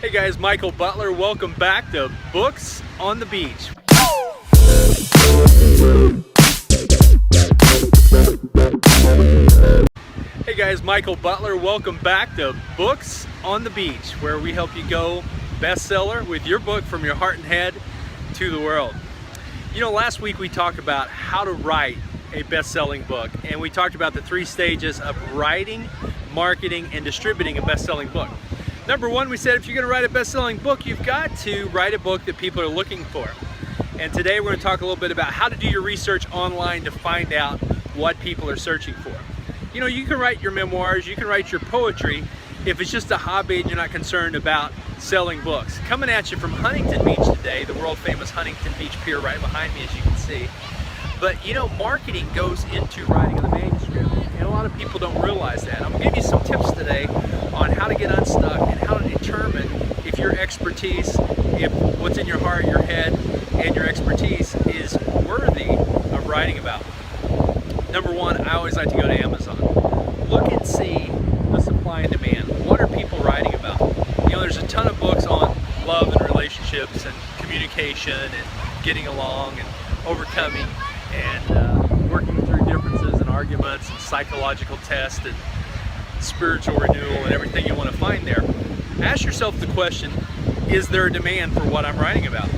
Hey guys, Michael Butler. Welcome back to Books on the Beach. Hey guys, Michael Butler. Welcome back to Books on the Beach, where we help you go bestseller with your book from your heart and head to the world. You know, last week we talked about how to write a best-selling book, and we talked about the 3 stages of writing, marketing, and distributing a best-selling book. Number 1, we said if you're going to write a best-selling book, you've got to write a book that people are looking for. And today we're going to talk a little bit about how to do your research online to find out what people are searching for. You know, you can write your memoirs, you can write your poetry if it's just a hobby and you're not concerned about selling books. Coming at you from Huntington Beach today, the world-famous Huntington Beach Pier right behind me, as you can see. But you know, marketing goes into writing of the manuscript, and a lot of people don't realize that. I'm going to give you some tips today on how to get unstuck and how to determine if your expertise, if what's in your heart, your head, and your expertise is worthy of writing about. Number 1, I always like to go to Amazon. Look and see the supply and demand. What are people writing about? You know, there's a ton of books on love and relationships and communication and getting along and overcoming and working through differences and arguments and psychological tests and spiritual renewal and everything you want to find there. Ask yourself the question, is there a demand for what I'm writing about?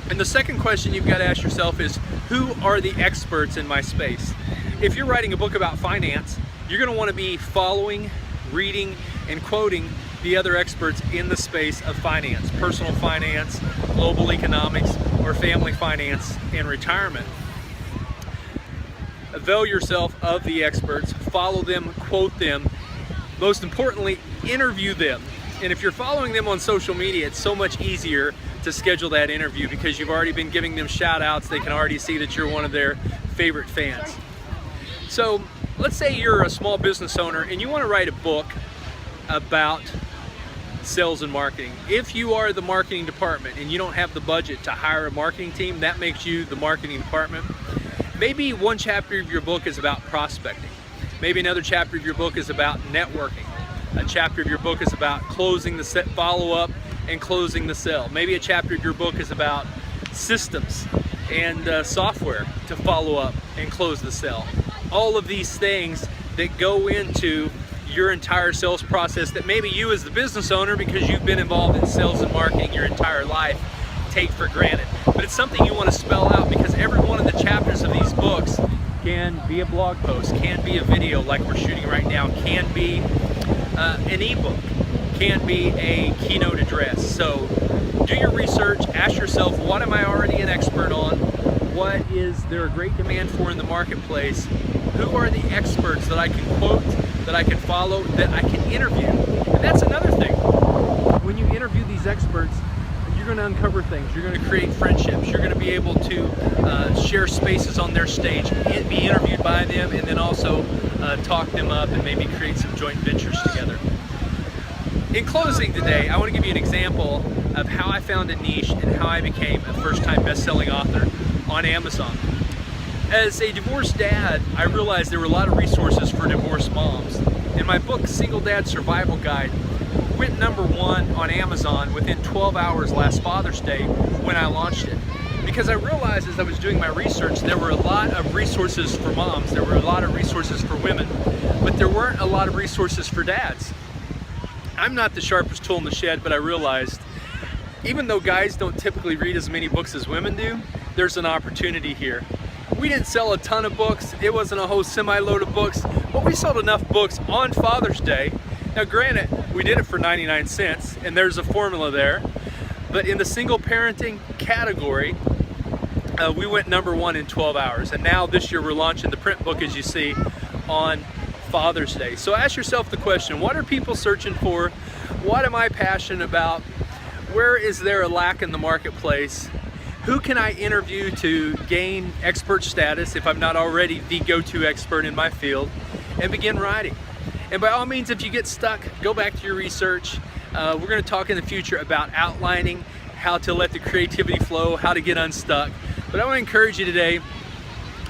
And the second question you've got to ask yourself is, who are the experts in my space? If you're writing a book about finance, you're going to want to be following, reading, and quoting the other experts in the space of finance, personal finance, global economics, or family finance and retirement. Avail yourself of the experts, follow them, quote them, most importantly, interview them. And if you're following them on social media, it's so much easier to schedule that interview because you've already been giving them shout outs. They can already see that you're one of their favorite fans. So let's say you're a small business owner and you want to write a book about sales and marketing. If you are the marketing department and you don't have the budget to hire a marketing team, that makes you the marketing department. Maybe one chapter of your book is about prospecting. Maybe another chapter of your book is about networking. A chapter of your book is about closing the follow-up and closing the sale. Maybe a chapter of your book is about systems and software to follow up and close the sale. All of these things that go into your entire sales process that maybe you as the business owner, because you've been involved in sales and marketing your entire life, take for granted. But it's something you want to spell out, because every one of the chapters of these books can be a blog post, can be a video like we're shooting right now, can be an ebook, can be a keynote address. So do your research, ask yourself, what am I already an expert on? What is there a great demand for in the marketplace? Who are the experts that I can quote, that I can follow, that I can interview? And that's another thing. When you interview these experts, you're going to uncover things. You're going to create friendships. You're going to be able to share spaces on their stage, be interviewed by them, and then also talk them up and maybe create some joint ventures together. In closing today, I want to give you an example of how I found a niche and how I became a first-time best-selling author on Amazon. As a divorced dad, I realized there were a lot of resources for divorced moms. And my book, Single Dad Survival Guide, went number 1 on Amazon within 12 hours last Father's Day when I launched it. Because I realized as I was doing my research, there were a lot of resources for moms, there were a lot of resources for women, but there weren't a lot of resources for dads. I'm not the sharpest tool in the shed, but I realized even though guys don't typically read as many books as women do, there's an opportunity here. We didn't sell a ton of books, it wasn't a whole semi-load of books, but we sold enough books on Father's Day. Now granted, we did it for 99 cents, and there's a formula there, but in the single parenting category, we went number 1 in 12 hours, and now this year we're launching the print book, as you see, on Father's Day. So ask yourself the question, what are people searching for? What am I passionate about? Where is there a lack in the marketplace? Who can I interview to gain expert status if I'm not already the go-to expert in my field, and begin writing? And by all means, if you get stuck, go back to your research. We're going to talk in the future about outlining, how to let the creativity flow, how to get unstuck. But I want to encourage you today,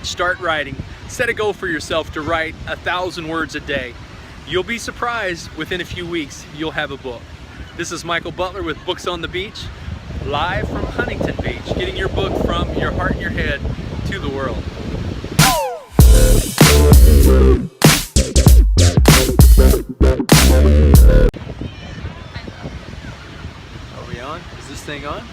start writing. Set a goal for yourself to write 1,000 words a day. You'll be surprised, within a few weeks, you'll have a book. This is Michael Butler with Books on the Beach, live from Huntington Beach, getting your book from your heart and your head to the world. Are we on? Is this thing on?